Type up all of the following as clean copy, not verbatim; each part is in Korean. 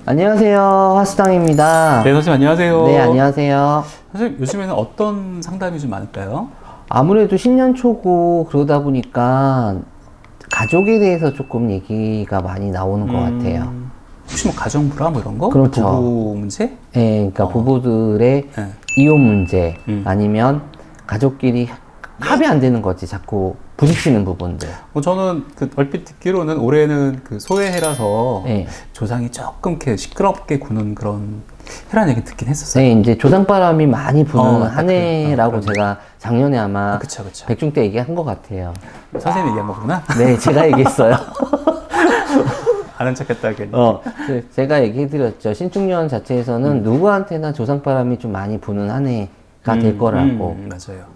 안녕하세요. 화수당입니다. 네, 선생님 안녕하세요. 네, 안녕하세요. 선생님 요즘에는 어떤 상담이 좀 많을까요? 아무래도 신년 초고 그러다 보니까 가족에 대해서 조금 얘기가 많이 나오는 것 같아요. 혹시 뭐 가정 불화 뭐 이런 거? 그렇죠. 부부 문제? 네, 그러니까 부부들의 네. 이혼 문제 아니면 가족끼리 합이 안 되는 거지. 자꾸 부딪히는 부분들. 저는 얼핏 듣기로는 올해는 소해해라서 네. 조상이 조금 이렇게 시끄럽게 구는 그런 해라는 얘기 듣긴 했었어요. 네, 이제 조상바람이 많이 부는 맞다, 한 해라고 그래. 제가 작년에 아마 그쵸. 백중 때 얘기한 것 같아요. 선생님이 얘기한 거구나. 네, 제가 얘기했어요. 아는 척했다 괜히. 제가 얘기해드렸죠. 신축년 자체에서는 누구한테나 조상바람이 좀 많이 부는 한 해가 될 거라고. 맞아요.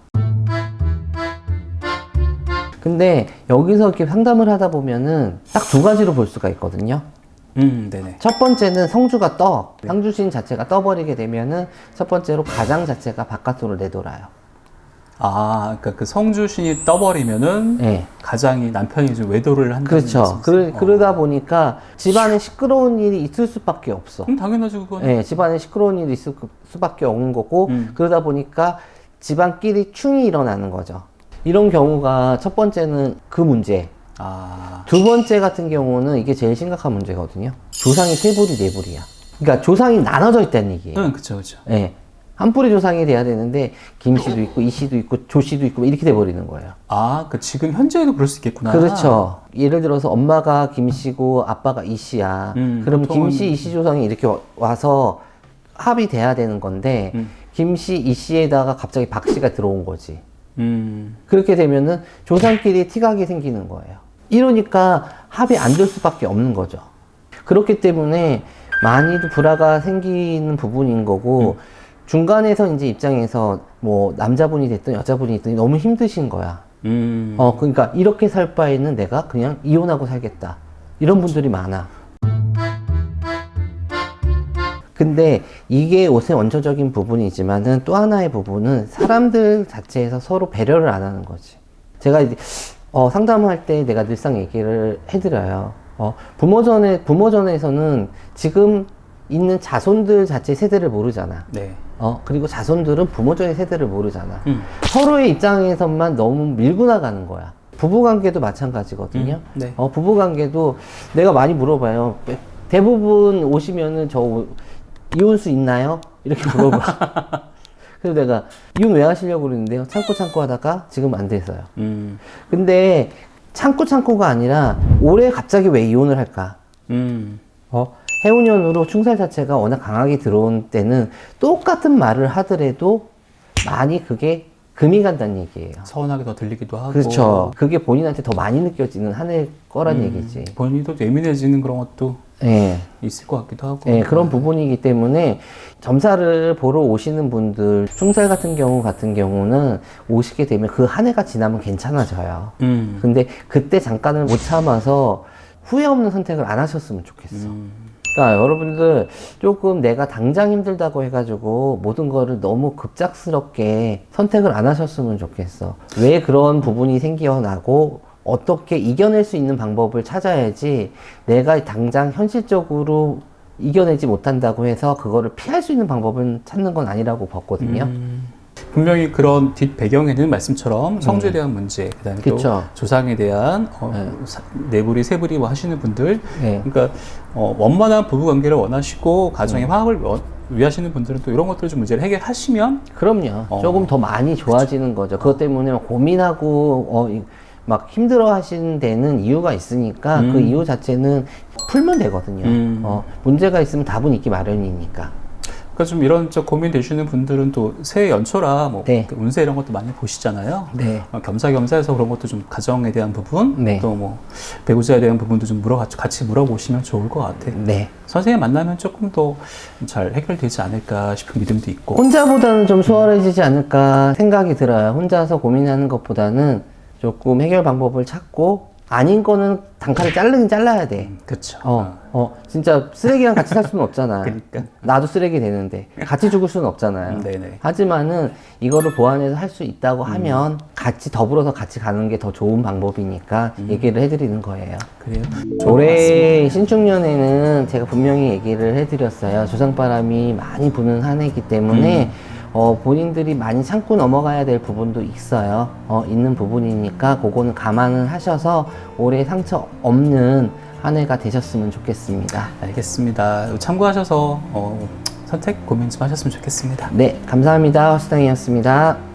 근데 여기서 이렇게 상담을 하다 보면은 딱 두 가지로 볼 수가 있거든요. 네네. 첫 번째는 성주가 상주신 자체가 떠버리게 되면은 첫 번째로 가장 자체가 바깥으로 내돌아요. 그러니까 그 성주신이 떠버리면은 네. 가장이 남편이 좀 외도를 한다는 그렇죠. 그러다 보니까 집안에 시끄러운 일이 있을 수밖에 없어. 당연하지 그건. 네, 집안에 시끄러운 일이 있을 수밖에 없는 거고 그러다 보니까 집안끼리 충이 일어나는 거죠. 이런 경우가 첫 번째는 그 문제. 두 번째 같은 경우는 이게 제일 심각한 문제거든요. 조상이 세 불이 네 불이야. 그러니까 조상이 나눠져 있다는 얘기예요. 그쵸. 네. 한 뿌리 조상이 돼야 되는데 김씨도 있고 이씨도 있고 조씨도 있고 이렇게 돼 버리는 거예요. 그 지금 현재에도 그럴 수 있겠구나. 그렇죠. 예를 들어서 엄마가 김씨고 아빠가 이씨야. 그럼 보통은... 김씨 이씨 조상이 이렇게 와서 합이 돼야 되는 건데 김씨 이씨에다가 갑자기 박씨가 들어온 거지. 그렇게 되면은 조상끼리 티각이 생기는 거예요. 이러니까 합이 안 될 수밖에 없는 거죠. 그렇기 때문에 많이도 불화가 생기는 부분인 거고 중간에서 이제 입장에서 뭐 남자분이 됐든 여자분이 됐든 너무 힘드신 거야. 그러니까 이렇게 살 바에는 내가 그냥 이혼하고 살겠다. 이런 분들이 많아. 근데 이게 옷의 원초적인 부분이지만은 또 하나의 부분은 사람들 자체에서 서로 배려를 안 하는 거지. 제가 이제 상담할 때 내가 늘상 얘기를 해드려요. 부모전에서는 지금 있는 자손들 자체 세대를 모르잖아. 네. 그리고 자손들은 부모전의 세대를 모르잖아. 서로의 입장에서만 너무 밀고 나가는 거야. 부부관계도 마찬가지거든요. 네. 부부관계도 내가 많이 물어봐요. 대부분 오시면은 이혼수 있나요? 이렇게 물어봐. 그래서 내가 이혼 왜 하시려고 그러는데요? 참고 하다가 지금 안 돼서요. 근데 참고가 아니라 올해 갑자기 왜 이혼을 할까? 해운년으로 충살 자체가 워낙 강하게 들어온 때는 똑같은 말을 하더라도 많이 그게 금이 간다는 얘기예요. 서운하게 더 들리기도 하고. 그렇죠. 그게 본인한테 더 많이 느껴지는 한 해일 거란 얘기지. 본인도 예민해지는 그런 것도 네. 있을 것 같기도 하고. 네, 그런 부분이기 때문에 점사를 보러 오시는 분들, 충살 같은 경우는 오시게 되면 그 한 해가 지나면 괜찮아져요. 근데 그때 잠깐을 못 참아서 후회 없는 선택을 안 하셨으면 좋겠어. 그러니까 여러분들 조금 내가 당장 힘들다고 해가지고 모든 거를 너무 급작스럽게 선택을 안 하셨으면 좋겠어. 왜 그런 부분이 생겨나고 어떻게 이겨낼 수 있는 방법을 찾아야지 내가 당장 현실적으로 이겨내지 못한다고 해서 그거를 피할 수 있는 방법은 찾는 건 아니라고 봤거든요. 분명히 그런 뒷 배경에는 말씀처럼 성주에 대한 문제, 그다음에 또 조상에 대한 네불이 세불이 뭐 하시는 분들, 그러니까 원만한 부부 관계를 원하시고 가정의 화합을 위하시는 분들은 또 이런 것들을 좀 문제를 해결하시면 그럼요. 조금 더 많이 좋아지는 거죠. 그것 때문에 고민하고 막 힘들어 하시는 데는 이유가 있으니까 그 이유 자체는 풀면 되거든요. 문제가 있으면 답은 있기 마련이니까. 그러니까 좀 이런 고민 되시는 분들은 또 새해 연초라 네. 운세 이런 것도 많이 보시잖아요. 네. 겸사겸사해서 그런 것도 좀 가정에 대한 부분, 네. 또 뭐 배우자에 대한 부분도 좀 같이 물어보시면 좋을 것 같아요. 네. 선생님 만나면 조금 더 잘 해결되지 않을까 싶은 믿음도 있고. 혼자보다는 좀 수월해지지 않을까 생각이 들어요. 혼자서 고민하는 것보다는 조금 해결 방법을 찾고 아닌 거는 단칼에 자르긴 잘라야 돼. 그렇죠. 진짜 쓰레기랑 같이 살 수는 없잖아. 그러니까. 나도 쓰레기 되는데 같이 죽을 수는 없잖아요. 네네. 하지만은 이거를 보완해서 할 수 있다고 하면 같이 더불어서 같이 가는 게 더 좋은 방법이니까 얘기를 해드리는 거예요. 그래요. 올해 신축년에는 제가 분명히 얘기를 해드렸어요. 조상바람이 많이 부는 한 해이기 때문에 본인들이 많이 참고 넘어가야 될 부분도 있어요. 있는 부분이니까 그거는 감안을 하셔서 올해 상처 없는 한 해가 되셨으면 좋겠습니다. 알겠습니다. 참고하셔서 선택 고민 좀 하셨으면 좋겠습니다. 네, 감사합니다. 허수당이었습니다.